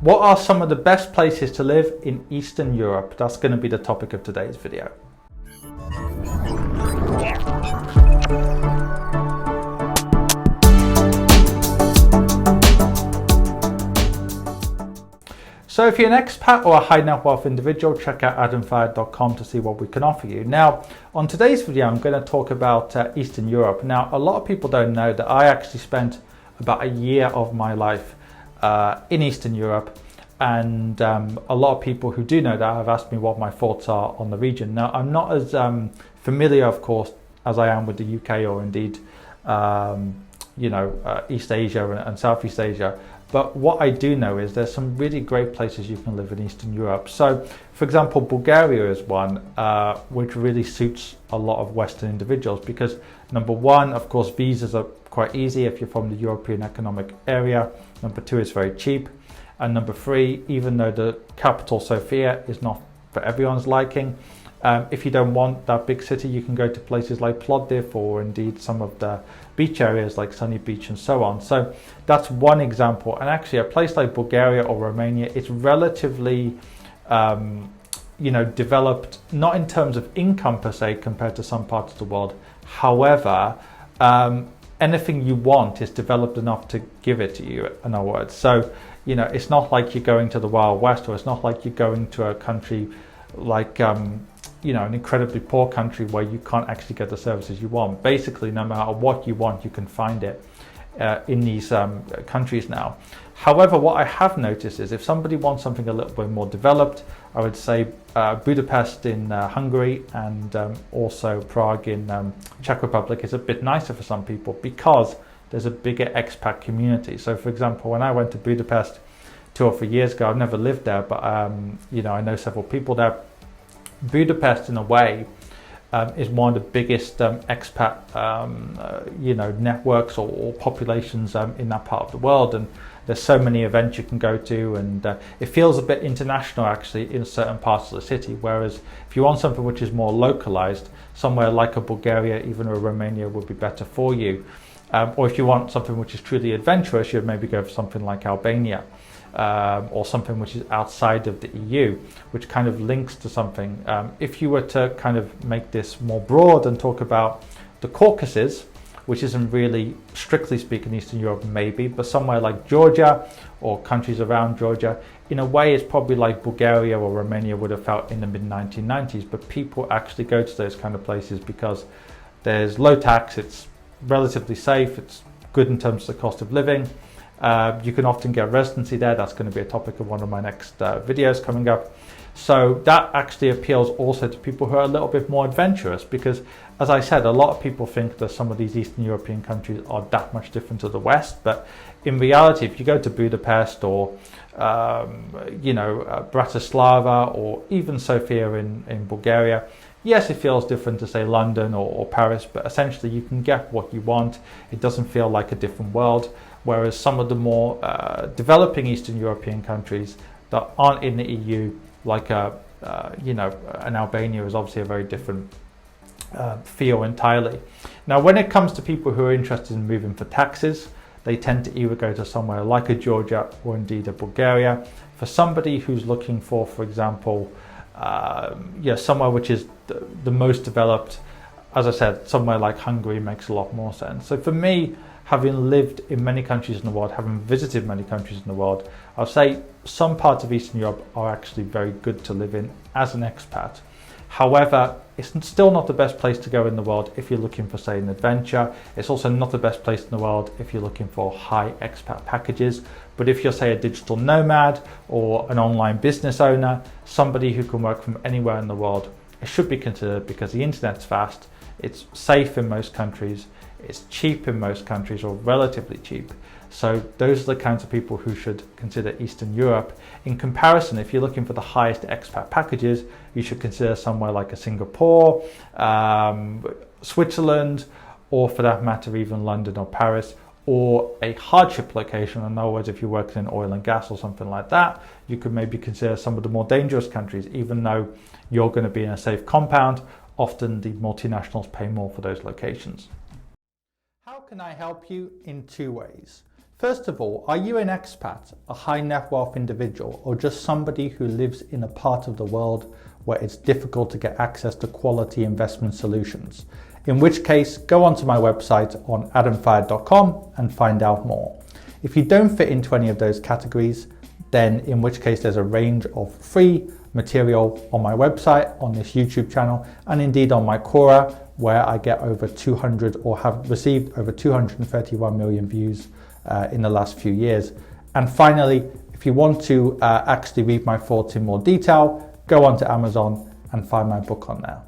What are some of the best places to live in Eastern Europe? That's going to be the topic of today's video. So if you're an expat or a high net worth individual, check out infuriated.com to see what we can offer you. Now, on today's video, I'm going to talk about Eastern Europe. Now, a lot of people don't know that I actually spent about a year of my life in Eastern Europe. And a lot of people who do know that have asked me what my thoughts are on the region. Now, I'm not as familiar, of course, as I am with the UK or indeed, East Asia and Southeast Asia. But what I do know is there's some really great places you can live in Eastern Europe. So, for example, Bulgaria is one which really suits a lot of Western individuals because, number one, of course, visas are quite easy if you're from the European Economic Area. Number two, it's very cheap. And number three, even though the capital, Sofia, is not for everyone's liking, if you don't want that big city, you can go to places like Plovdiv or indeed some of the beach areas like Sunny Beach and so on. So that's one example. And actually a place like Bulgaria or Romania, it's relatively, developed, not in terms of income per se compared to some parts of the world. However, anything you want is developed enough to give it to you, in other words. So, it's not like you're going to the Wild West, or it's not like you're going to a country like, an incredibly poor country where you can't actually get the services you want. Basically, no matter what you want, you can find it in these countries now. However, what I have noticed is if somebody wants something a little bit more developed, I would say Budapest in Hungary and also Prague in Czech Republic is a bit nicer for some people because there's a bigger expat community. So, for example, when I went to Budapest 2 or 3 years ago, I've never lived there, but I know several people there. Budapest, in a way, is one of the biggest expat, networks or populations in that part of the world, and there's so many events you can go to, and it feels a bit international actually in certain parts of the city. Whereas if you want something which is more localized, somewhere like a Bulgaria, even a Romania, would be better for you. Or if you want something which is truly adventurous, you'd maybe go for something like Albania. Or something which is outside of the EU, which kind of links to something. If you were to kind of make this more broad and talk about the Caucasus, which isn't really, strictly speaking, Eastern Europe maybe, but somewhere like Georgia or countries around Georgia, in a way it's probably like Bulgaria or Romania would have felt in the mid-1990s, but people actually go to those kind of places because there's low tax, it's relatively safe, it's good in terms of the cost of living. You can often get residency there. That's going to be a topic of one of my next videos coming up. So that actually appeals also to people who are a little bit more adventurous because, as I said, a lot of people think that some of these Eastern European countries are that much different to the West. But in reality, if you go to Budapest or, Bratislava or even Sofia in Bulgaria, yes, it feels different to say London or Paris, but essentially you can get what you want. It doesn't feel like a different world. Whereas some of the more developing Eastern European countries that aren't in the EU, like an Albania, is obviously a very different feel entirely. Now, when it comes to people who are interested in moving for taxes, they tend to either go to somewhere like a Georgia or indeed a Bulgaria. For somebody who's looking for example, somewhere which is the most developed, as I said, somewhere like Hungary makes a lot more sense. So for me, having lived in many countries in the world, having visited many countries in the world, I'll say some parts of Eastern Europe are actually very good to live in as an expat. However, it's still not the best place to go in the world if you're looking for, say, an adventure. It's also not the best place in the world if you're looking for high expat packages. But if you're, say, a digital nomad or an online business owner, somebody who can work from anywhere in the world, it should be considered because the internet's fast, it's safe in most countries, it's cheap in most countries, or relatively cheap. So those are the kinds of people who should consider Eastern Europe. In comparison, if you're looking for the highest expat packages, you should consider somewhere like a Singapore, Switzerland, or for that matter, even London or Paris, or a hardship location. In other words, if you're working in oil and gas or something like that, you could maybe consider some of the more dangerous countries, even though you're going to be in a safe compound. Often the multinationals pay more for those locations. How can I help you? In two ways. First of all, are you an expat, a high net worth individual, or just somebody who lives in a part of the world where it's difficult to get access to quality investment solutions? In which case, go onto my website on adamfayed.com and find out more. If you don't fit into any of those categories, then in which case there's a range of free material on my website, on this YouTube channel, and indeed on my Quora, where I get over 200 or have received over 231 million views in the last few years. And finally, if you want to actually read my thoughts in more detail, go onto Amazon and find my book on there.